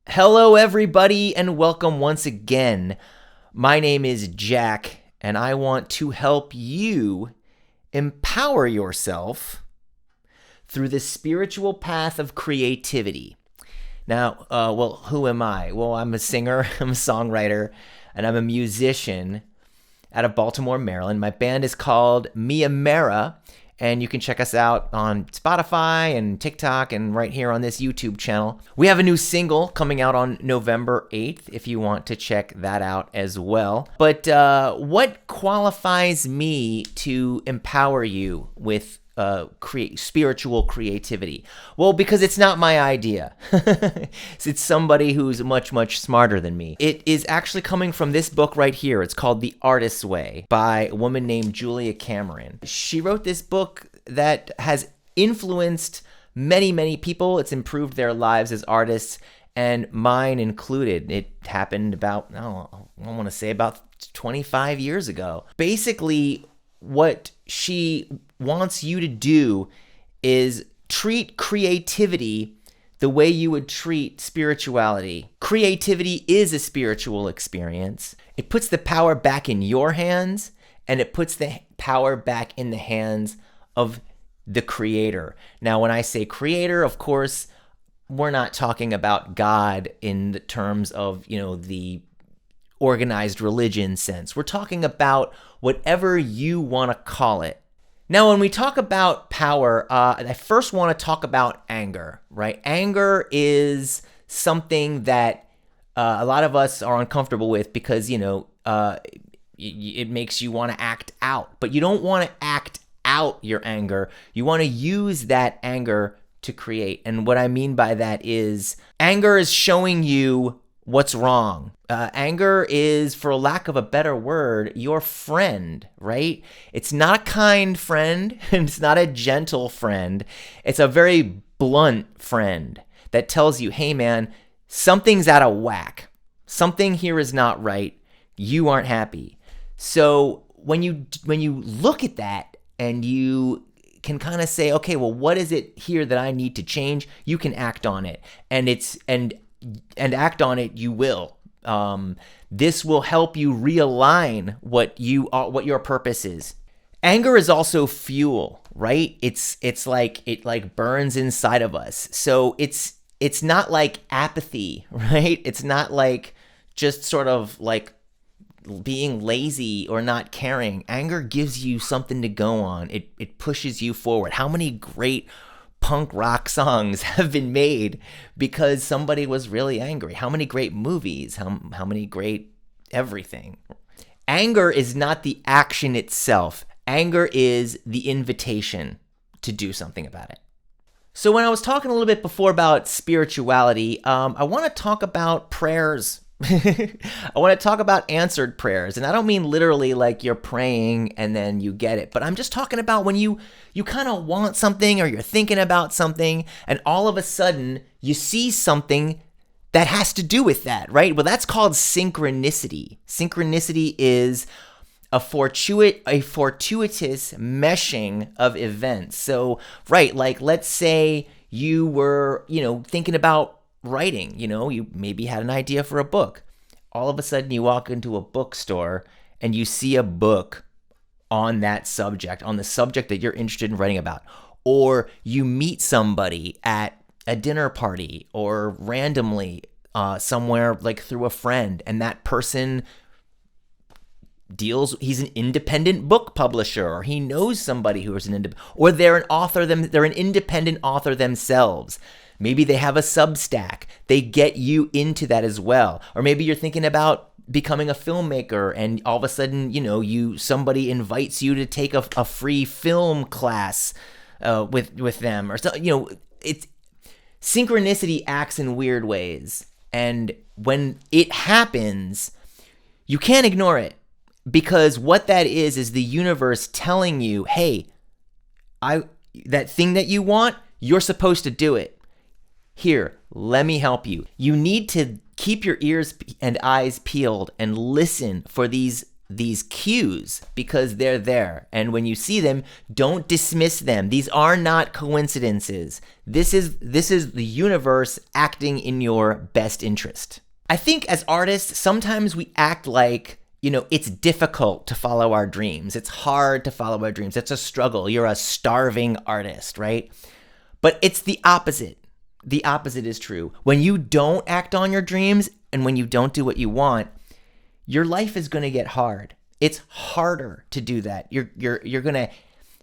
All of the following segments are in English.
Hello, everybody, and welcome once again. My name is Jack, and I want to help you empower yourself through the spiritual path of creativity. Now, who am I? Well, I'm a singer, I'm a songwriter, and I'm a musician out of Baltimore, Maryland. My band is called Mera, and you can check us out on Spotify and TikTok and right here on this YouTube channel. We have a new single coming out on November 8th if you want to check that out as well. But what qualifies me to empower you with spiritual creativity? Well, because it's not my idea. It's somebody who's much, much smarter than me. It is actually coming from this book right here. It's called The Artist's Way by a woman named Julia Cameron. She wrote this book that has influenced many, many people. It's improved their lives as artists, and mine included. It happened about, I want to say about 25 years ago. Basically, what she wants you to do is treat creativity the way you would treat spirituality. Creativity is a spiritual experience. It puts the power back in your hands, and it puts the power back in the hands of the creator. Now, when I say creator, of course, we're not talking about God in the terms of, the organized religion sense. We're talking about whatever you want to call it. Now, when we talk about power, I first want to talk about anger, right? Anger is something that a lot of us are uncomfortable with because, it makes you want to act out. But you don't want to act out your anger. You want to use that anger to create. And what I mean by that is anger is showing you what's wrong. Anger is, for lack of a better word, your friend, right? It's not a kind friend, and it's not a gentle friend. It's a very blunt friend that tells you, hey man, something's out of whack. Something here is not right. You aren't happy. So when you look at that and you can kind of say, okay, well, what is it here that I need to change? You can act on it, and act on it. You will. This will help you realign what your purpose is. Anger is also fuel, right? It's like it burns inside of us. So it's not like apathy, right? It's not like just sort of like being lazy or not caring. Anger gives you something to go on. It pushes you forward. How many great punk rock songs have been made because somebody was really angry? How many great movies? How many great everything? Anger is not the action itself. Anger is the invitation to do something about it. So when I was talking a little bit before about spirituality, I want to talk about prayers. I want to talk about answered prayers. And I don't mean literally like you're praying and then you get it, but I'm just talking about when you kind of want something or you're thinking about something and all of a sudden you see something that has to do with that, right? Well, that's called synchronicity. Synchronicity is a fortuitous meshing of events. So, right, like let's say you were, thinking about writing, you maybe had an idea for a book. All of a sudden you walk into a bookstore and you see a book on that subject, on the subject that you're interested in writing about. Or you meet somebody at a dinner party or randomly somewhere like through a friend, and that person he's an independent book publisher, or he knows somebody who is or they're an author, they're an independent author themselves. Maybe they have a Substack. They get you into that as well. Or maybe you're thinking about becoming a filmmaker and all of a sudden, somebody invites you to take a free film class with them, or so. It's synchronicity acts in weird ways. And when it happens, you can't ignore it, because what that is the universe telling you, hey, that thing that you want, you're supposed to do it. Here, let me help you. You need to keep your ears and eyes peeled and listen for these these cues because they're there. And when you see them, don't dismiss them. These are not coincidences. This is the universe acting in your best interest. I think as artists, sometimes we act like, it's difficult to follow our dreams. It's hard to follow our dreams. It's a struggle. You're a starving artist, right? But it's the opposite. The opposite is true. When you don't act on your dreams and when you don't do what you want, your life is going to get hard. It's harder to do that. You're going to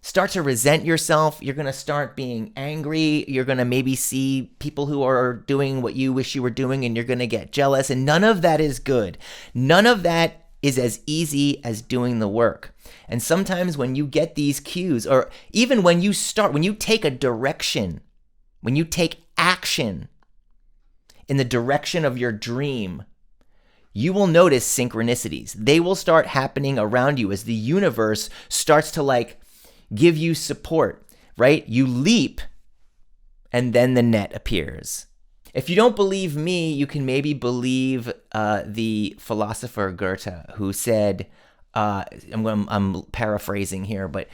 start to resent yourself. You're going to start being angry. You're going to maybe see people who are doing what you wish you were doing, and you're going to get jealous. And none of that is good. None of that is as easy as doing the work. And sometimes when you get these cues, or even when you take a direction, when you take action in the direction of your dream, you will notice synchronicities. They will start happening around you as the universe starts to give you support, right? You leap and then the net appears. If you don't believe me, you can maybe believe the philosopher Goethe, who said, I'm paraphrasing here, but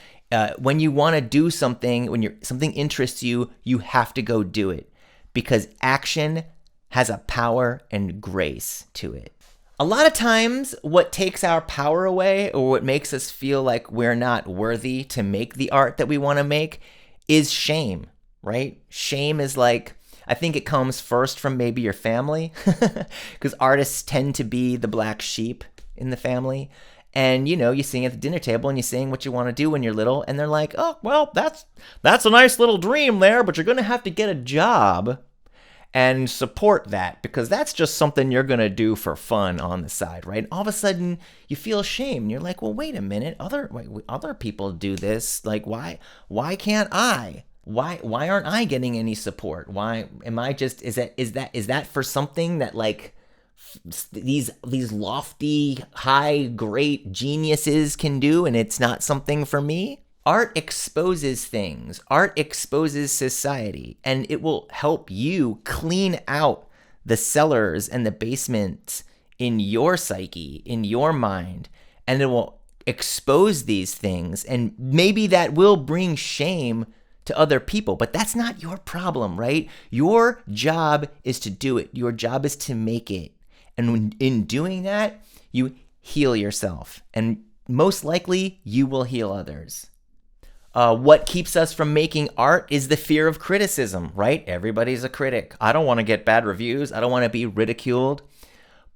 when you want to do something, when something interests you, you have to go do it because action has a power and grace to it. A lot of times, what takes our power away or what makes us feel like we're not worthy to make the art that we want to make is shame, right? Shame is I think it comes first from maybe your family because artists tend to be the black sheep in the family. And, you sing at the dinner table and you sing what you want to do when you're little. And they're like, oh, well, that's a nice little dream there, but you're going to have to get a job and support that because that's just something you're going to do for fun on the side, right? All of a sudden you feel shame and you're like, well, wait a minute, other people do this. Why can't I? Why aren't I getting any support? Why am I just, is that for something that these lofty, high, great geniuses can do and it's not something for me? Art exposes things. Art exposes society, and it will help you clean out the cellars and the basements in your psyche, in your mind, and it will expose these things. And maybe that will bring shame to other people, but that's not your problem, right? Your job is to do it. Your job is to make it. And in doing that, you heal yourself, and most likely you will heal others. What keeps us from making art is the fear of criticism, right? Everybody's a critic. I don't want to get bad reviews. I don't want to be ridiculed.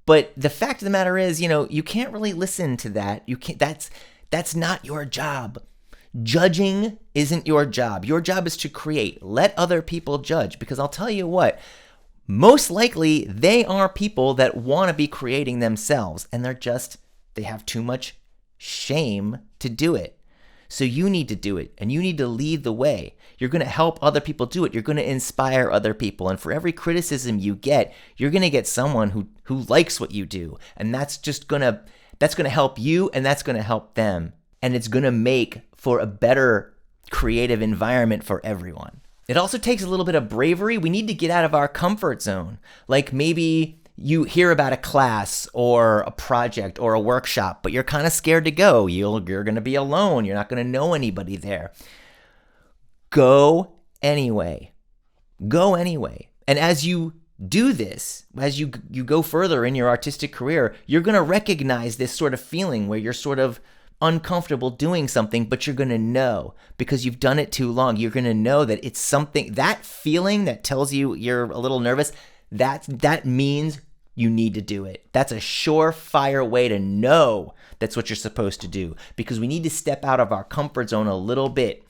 But the fact of the matter is, you can't really listen to that. You can't. That's not your job. Judging isn't your job. Your job is to create. Let other people judge, because I'll tell you what, most likely they are people that want to be creating themselves, and they have too much shame to do it. So you need to do it, and you need to lead the way. You're going to help other people do it. You're going to inspire other people. And for every criticism you get, you're going to get someone who likes what you do. And that's going to help you, and that's going to help them. And it's going to make for a better creative environment for everyone. It also takes a little bit of bravery. We need to get out of our comfort zone. Like maybe you hear about a class or a project or a workshop, but you're kind of scared to go. You're going to be alone. You're not going to know anybody there. Go anyway. Go anyway. And as you do this, as you go further in your artistic career, you're going to recognize this sort of feeling where you're sort of uncomfortable doing something, but you're going to know because you've done it too long. You're going to know that it's something, that feeling that tells you you're a little nervous, that means you need to do it. That's a surefire way to know that's what you're supposed to do, because we need to step out of our comfort zone a little bit.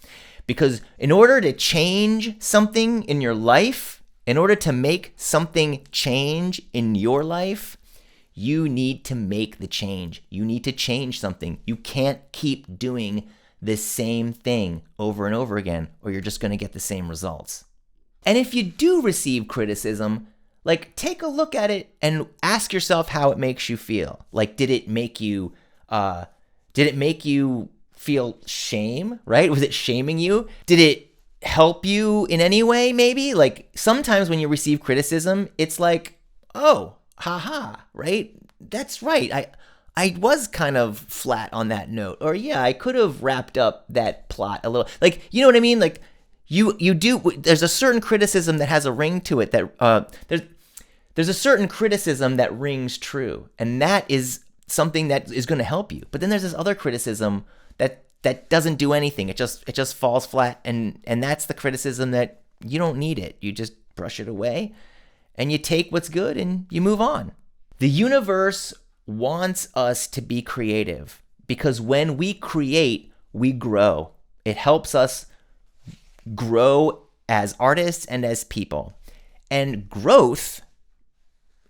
Because in order to change something in your life, in order to make something change in your life, you need to make the change. You need to change something. You can't keep doing the same thing over and over again, or you're just going to get the same results. And if you do receive criticism, take a look at it and ask yourself how it makes you feel. Did it make you feel shame, right? Was it shaming you? Did it help you in any way, maybe? Sometimes when you receive criticism, it's oh, haha, right? That's right. I was kind of flat on that note. Or yeah, I could have wrapped up that plot a little. Like, you know what I mean? Like you do. There's a certain criticism that has a ring to it that there's a certain criticism that rings true, and that is something that is going to help you. But then there's this other criticism that doesn't do anything. It just falls flat, and that's the criticism that you don't need it. You just brush it away, and you take what's good and you move on. The universe wants us to be creative because when we create, we grow. It helps us grow as artists and as people. And growth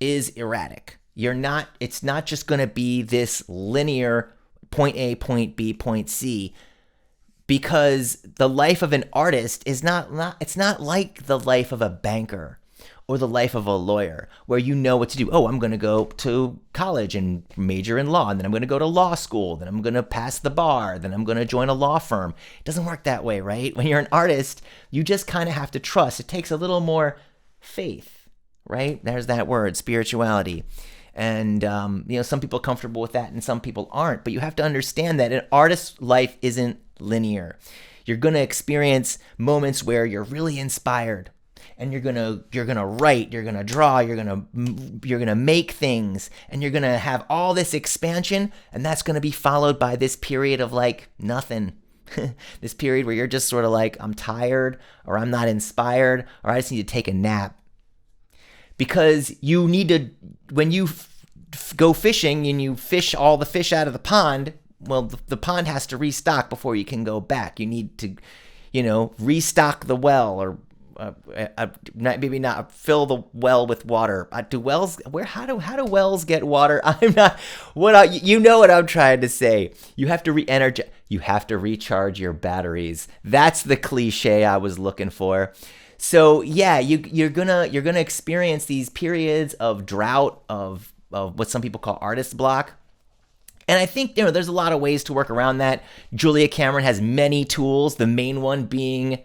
is erratic. It's not just going to be this linear point A, point B, point C, because the life of an artist is it's not like the life of a banker or the life of a lawyer where you know what to do. Oh, I'm going to go to college and major in law, and then I'm going to go to law school, then I'm going to pass the bar, then I'm going to join a law firm. It doesn't work that way, right? When you're an artist, you just kind of have to trust. It takes a little more faith, right? There's that word, spirituality. And, some people are comfortable with that and some people aren't. But you have to understand that an artist's life isn't linear. You're going to experience moments where you're really inspired, and you're gonna write, you're gonna draw, you're gonna make things, and you're gonna have all this expansion, and that's gonna be followed by this period of like nothing. This period where you're just sort of like, I'm tired, or I'm not inspired, or I just need to take a nap. Because you need to, when you go fishing and you fish all the fish out of the pond, well, the pond has to restock before you can go back. You need to, restock the well, or maybe not fill the well with water. How do wells get water? I'm not you know what I'm trying to say. You have to you have to recharge your batteries. That's the cliche I was looking for. So yeah, you're gonna experience these periods of drought, of what some people call artist block. And I think there's a lot of ways to work around that. Julia Cameron has many tools, the main one being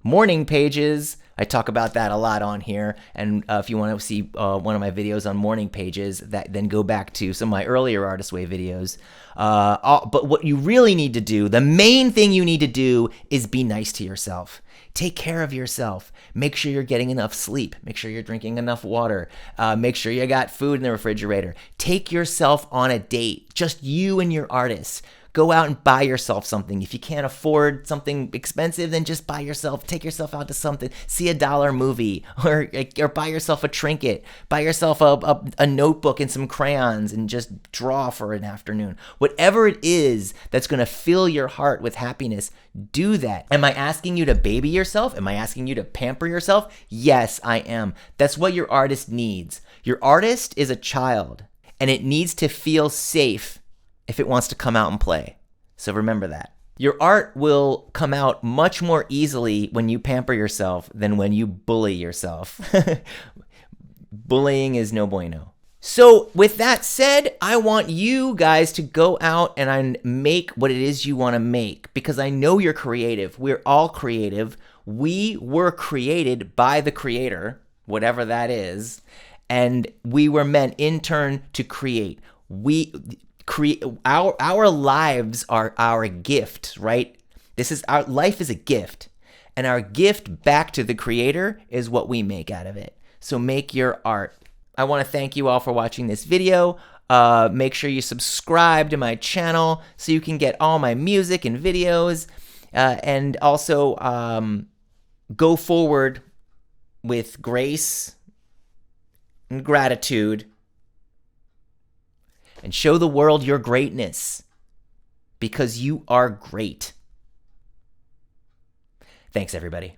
morning pages. I talk about that a lot on here. And if you want to see one of my videos on morning pages, then go back to some of my earlier Artist Way videos. But what you really need to do, the main thing you need to do, is be nice to yourself. Take care of yourself. Make sure you're getting enough sleep. Make sure you're drinking enough water. Make sure you got food in the refrigerator. Take yourself on a date. Just you and your artist. Go out and buy yourself something. If you can't afford something expensive, then just take yourself out to something. See a $1 movie, or buy yourself a trinket. Buy yourself a notebook and some crayons and just draw for an afternoon. Whatever it is that's going to fill your heart with happiness, do that. Am I asking you to baby yourself? Am I asking you to pamper yourself? Yes, I am. That's what your artist needs. Your artist is a child, and it needs to feel safe if it wants to come out and play. So remember that. Your art will come out much more easily when you pamper yourself than when you bully yourself. Bullying is no bueno. So with that said, I want you guys to go out and make what it is you want to make, because I know you're creative. We're all creative. We were created by the Creator, whatever that is, and we were meant in turn to create. Our lives are our gift, right? Our life is a gift, and our gift back to the Creator is what we make out of it. So make your art. I want to thank you all for watching this video. Make sure you subscribe to my channel so you can get all my music and videos, and also go forward with grace and gratitude, and show the world your greatness, because you are great. Thanks, everybody.